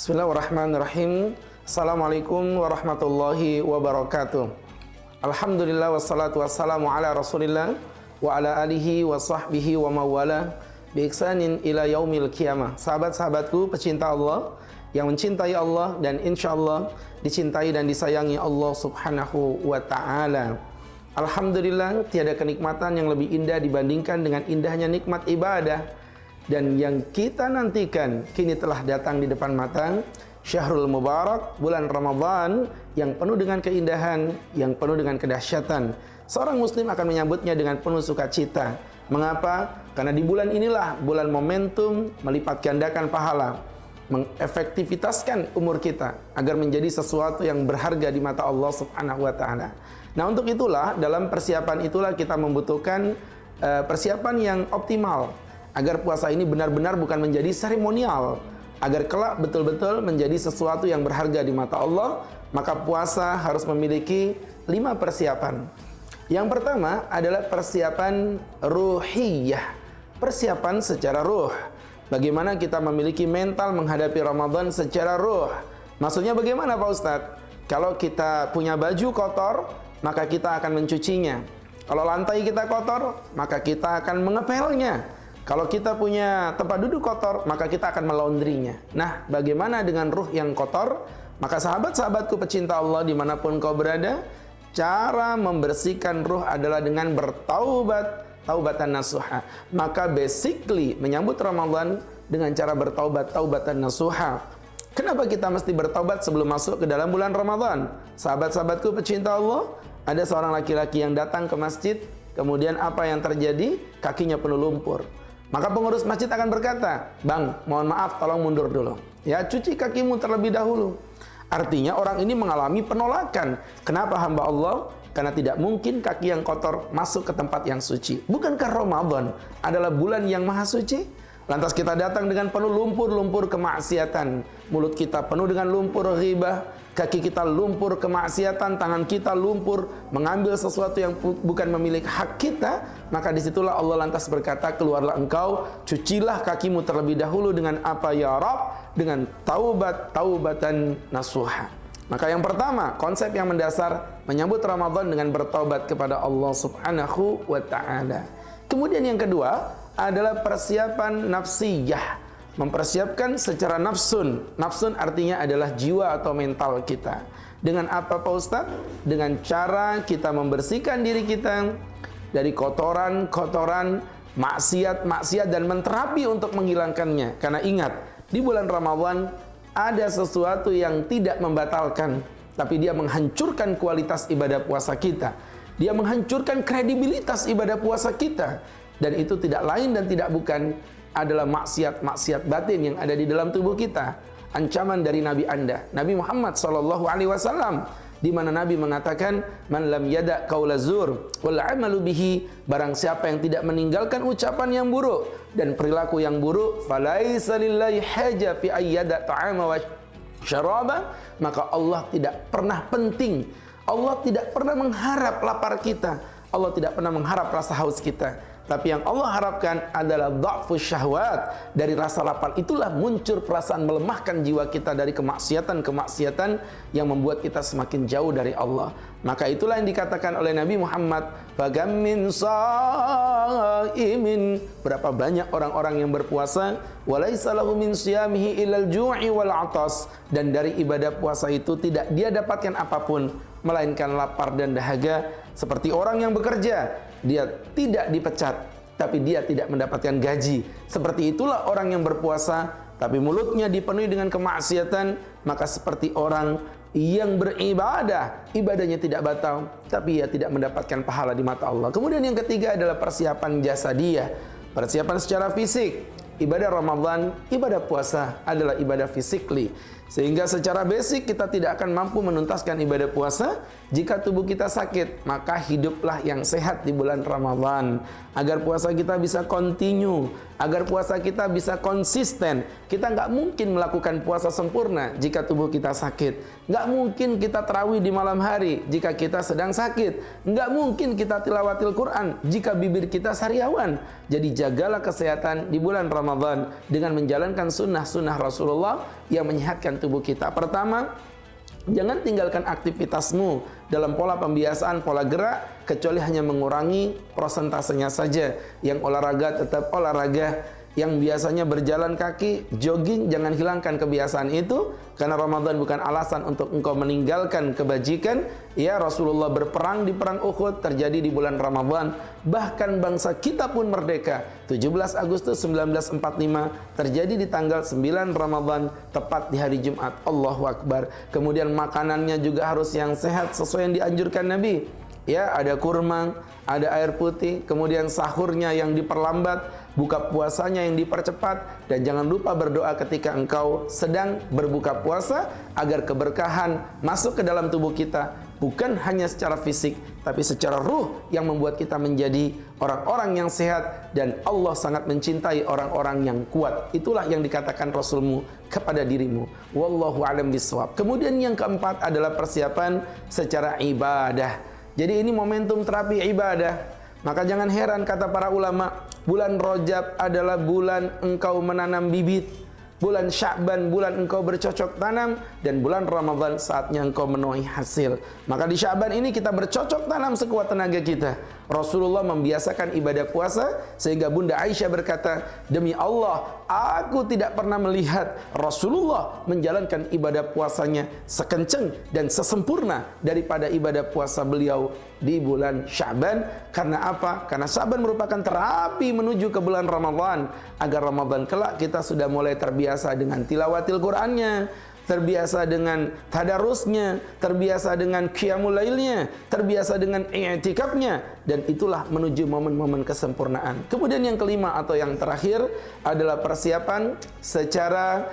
Bismillahirrahmanirrahim. Assalamualaikum warahmatullahi wabarakatuh. Alhamdulillah wassalatu wassalamu ala Rasulillah wa ala alihi wa sahbihi wa mawala bi ihsanin ila yaumil qiyamah. Sahabat-sahabatku pecinta Allah yang mencintai Allah dan insyaallah dicintai dan disayangi Allah Subhanahu wa taala. Alhamdulillah, tiada kenikmatan yang lebih indah dibandingkan dengan indahnya nikmat ibadah. Dan yang kita nantikan kini telah datang di depan mata, Syahrul Mubarak, bulan Ramadan yang penuh dengan keindahan, yang penuh dengan kedahsyatan. Seorang muslim akan menyambutnya dengan penuh sukacita. Mengapa? Karena di bulan inilah bulan momentum melipat gandakan pahala, mengefektivitaskan umur kita agar menjadi sesuatu yang berharga di mata Allah Subhanahu wa taala. Nah, untuk itulah dalam persiapan itulah kita membutuhkan persiapan yang optimal agar puasa ini benar-benar bukan menjadi seremonial, agar kelak betul-betul menjadi sesuatu yang berharga di mata Allah, maka puasa harus memiliki 5 persiapan. Yang pertama adalah persiapan ruhiyah, persiapan secara ruh. Bagaimana kita memiliki mental menghadapi Ramadan secara ruh. Maksudnya bagaimana Pak Ustadz? Kalau kita punya baju kotor, maka kita akan mencucinya. Kalau lantai kita kotor, maka kita akan mengepelnya. Kalau kita punya tempat duduk kotor, maka kita akan melaundrinya. Nah, bagaimana dengan ruh yang kotor? Maka sahabat-sahabatku pecinta Allah dimanapun kau berada, cara membersihkan ruh adalah dengan bertaubat, taubatan nasuha. Maka basically menyambut Ramadan dengan cara bertaubat, taubatan nasuha. Kenapa kita mesti bertaubat sebelum masuk ke dalam bulan Ramadan? Sahabat-sahabatku pecinta Allah, ada seorang laki-laki yang datang ke masjid, kemudian apa yang terjadi? Kakinya penuh lumpur. Maka pengurus masjid akan berkata, "Bang, mohon maaf, tolong mundur dulu. Ya, cuci kakimu terlebih dahulu." Artinya orang ini mengalami penolakan. Kenapa hamba Allah? Karena tidak mungkin kaki yang kotor masuk ke tempat yang suci. Bukankah Ramadan adalah bulan yang maha suci? Lantas kita datang dengan penuh lumpur-lumpur kemaksiatan. Mulut kita penuh dengan lumpur ghibah, kaki kita lumpur kemaksiatan, tangan kita lumpur mengambil sesuatu yang bukan memiliki hak kita. Maka disitulah Allah lantas berkata, "Keluarlah engkau, cucilah kakimu terlebih dahulu dengan apa ya Rabb? Dengan taubat, taubatan nasuha." Maka yang pertama, konsep yang mendasar menyambut Ramadan dengan bertaubat kepada Allah Subhanahu wa taala. Kemudian yang kedua adalah persiapan nafsiyah, mempersiapkan secara nafsun. Nafsun artinya adalah jiwa atau mental kita. Dengan apa Pak Ustadz? Dengan cara kita membersihkan diri kita dari kotoran-kotoran, maksiat-maksiat dan menterapi untuk menghilangkannya. Karena ingat, di bulan Ramadan ada sesuatu yang tidak membatalkan, tapi dia menghancurkan kualitas ibadah puasa kita. Dia menghancurkan kredibilitas ibadah puasa kita. Dan itu tidak lain dan tidak bukan adalah maksiat-maksiat batin yang ada di dalam tubuh kita. Ancaman dari Nabi Anda, Nabi Muhammad SAW, di mana Nabi mengatakan, "Man lam yada' qaula zur wal 'amalu bihi," barang siapa yang tidak meninggalkan ucapan yang buruk dan perilaku yang buruk, falaisa lillahi haja fi ayyada ta'ama wa syaraba, maka Allah tidak pernah penting, Allah tidak pernah mengharap lapar kita, Allah tidak pernah mengharap rasa haus kita. Tapi yang Allah harapkan adalah dha'fus syahwat. Dari rasa lapar itulah muncul perasaan melemahkan jiwa kita dari kemaksiatan-kemaksiatan yang membuat kita semakin jauh dari Allah. Maka itulah yang dikatakan oleh Nabi Muhammad, "Fagam min shaimin." Berapa banyak orang-orang yang berpuasa, "Walaisa lahu min siyamihi illal ju'i wal 'atas." Dan dari ibadah puasa itu tidak dia dapatkan apapun melainkan lapar dan dahaga. Seperti orang yang bekerja, dia tidak dipecat, tapi dia tidak mendapatkan gaji. Seperti itulah orang yang berpuasa, tapi mulutnya dipenuhi dengan kemaksiatan, maka seperti orang yang beribadah, ibadahnya tidak batal, tapi ia tidak mendapatkan pahala di mata Allah. Kemudian yang ketiga adalah persiapan jasadiyah, persiapan secara fisik. Ibadah Ramadan, ibadah puasa adalah ibadah physically. Sehingga secara basic kita tidak akan mampu menuntaskan ibadah puasa jika tubuh kita sakit. Maka hiduplah yang sehat di bulan Ramadan agar puasa kita bisa continue, agar puasa kita bisa konsisten. Kita nggak mungkin melakukan puasa sempurna jika tubuh kita sakit. Nggak mungkin kita tarawih di malam hari jika kita sedang sakit. Nggak mungkin kita tilawatil Quran jika bibir kita sariawan. Jadi jagalah kesehatan di bulan Ramadan dengan menjalankan sunnah-sunnah Rasulullah yang menyehatkan menyehatkan tubuh kita. Pertama, jangan tinggalkan aktivitasmu dalam pola pembiasaan, pola gerak, kecuali hanya mengurangi prosentasenya saja. Yang olahraga tetap olahraga, yang biasanya berjalan kaki, jogging, jangan hilangkan kebiasaan itu, karena Ramadan bukan alasan untuk engkau meninggalkan kebajikan. Ya, Rasulullah berperang di perang Uhud, terjadi di bulan Ramadan. Bahkan bangsa kita pun merdeka. 17 Agustus 1945 terjadi di tanggal 9 Ramadan, tepat di hari Jumat. Allahu Akbar. Kemudian makanannya juga harus yang sehat sesuai yang dianjurkan Nabi. Ya, ada kurma, ada air putih, kemudian sahurnya yang diperlambat, buka puasanya yang dipercepat, dan jangan lupa berdoa ketika engkau sedang berbuka puasa agar keberkahan masuk ke dalam tubuh kita, bukan hanya secara fisik tapi secara ruh, yang membuat kita menjadi orang-orang yang sehat, dan Allah sangat mencintai orang-orang yang kuat. Itulah yang dikatakan Rasulmu kepada dirimu. Wallahu a'lam bishawab. Kemudian yang keempat adalah persiapan secara ibadah. Jadi ini momentum terapi ibadah. Maka jangan heran kata para ulama, bulan Rajab adalah bulan engkau menanam bibit, bulan Sya'ban bulan engkau bercocok tanam, dan bulan Ramadan saatnya engkau menuai hasil. Maka di Sya'ban ini kita bercocok tanam sekuat tenaga kita. Rasulullah membiasakan ibadah puasa sehingga Bunda Aisyah berkata, demi Allah, aku tidak pernah melihat Rasulullah menjalankan ibadah puasanya sekencang dan sesempurna daripada ibadah puasa beliau di bulan Sya'ban. Karena apa? Karena Sya'ban merupakan terapi menuju ke bulan Ramadan, agar Ramadan kelak kita sudah mulai terbiasa dengan tilawatil Qur'annya, terbiasa dengan tadarusnya, terbiasa dengan qiyamul lailnya, terbiasa dengan i'tikafnya, dan itulah menuju momen-momen kesempurnaan. Kemudian yang kelima atau yang terakhir adalah persiapan secara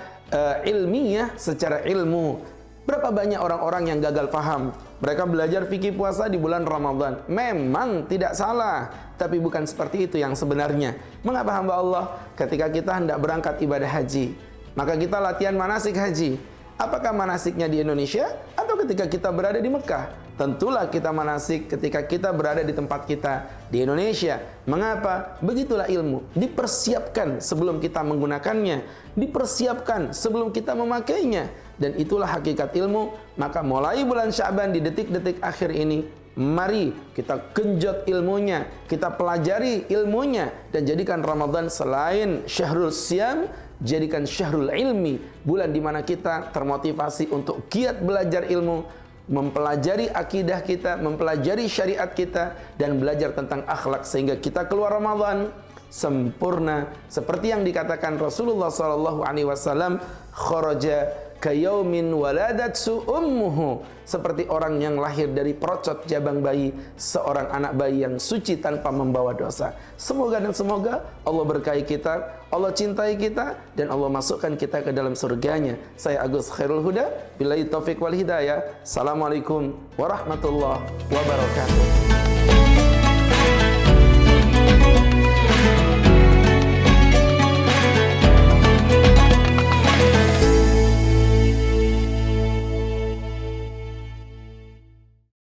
ilmiah, secara ilmu. Berapa banyak orang-orang yang gagal paham? Mereka belajar fikih puasa di bulan Ramadan. Memang tidak salah, tapi bukan seperti itu yang sebenarnya. Mengapa hamba Allah ketika kita hendak berangkat ibadah haji, maka kita latihan manasik haji? Apakah manasiknya di Indonesia atau ketika kita berada di Mekah? Tentulah kita manasik ketika kita berada di tempat kita di Indonesia. Mengapa? Begitulah ilmu. Dipersiapkan sebelum kita menggunakannya, dipersiapkan sebelum kita memakainya, dan itulah hakikat ilmu. Maka mulai bulan Sya'ban di detik-detik akhir ini, mari kita genjot ilmunya, kita pelajari ilmunya, dan jadikan Ramadan selain syahrul siyam, jadikan syahrul ilmi, bulan di mana kita termotivasi untuk giat belajar ilmu, mempelajari akidah kita, mempelajari syariat kita, dan belajar tentang akhlak, sehingga kita keluar Ramadan sempurna seperti yang dikatakan Rasulullah SAW, kharaja kayaumin waladatsu ummuhu, seperti orang yang lahir dari perocot jabang bayi, seorang anak bayi yang suci tanpa membawa dosa. Semoga dan semoga Allah berkahi kita, Allah cintai kita, dan Allah masukkan kita ke dalam surganya. Saya Agus Khairul Huda, billahi taufiq wal hidayah. Assalamualaikum warahmatullahi wabarakatuh.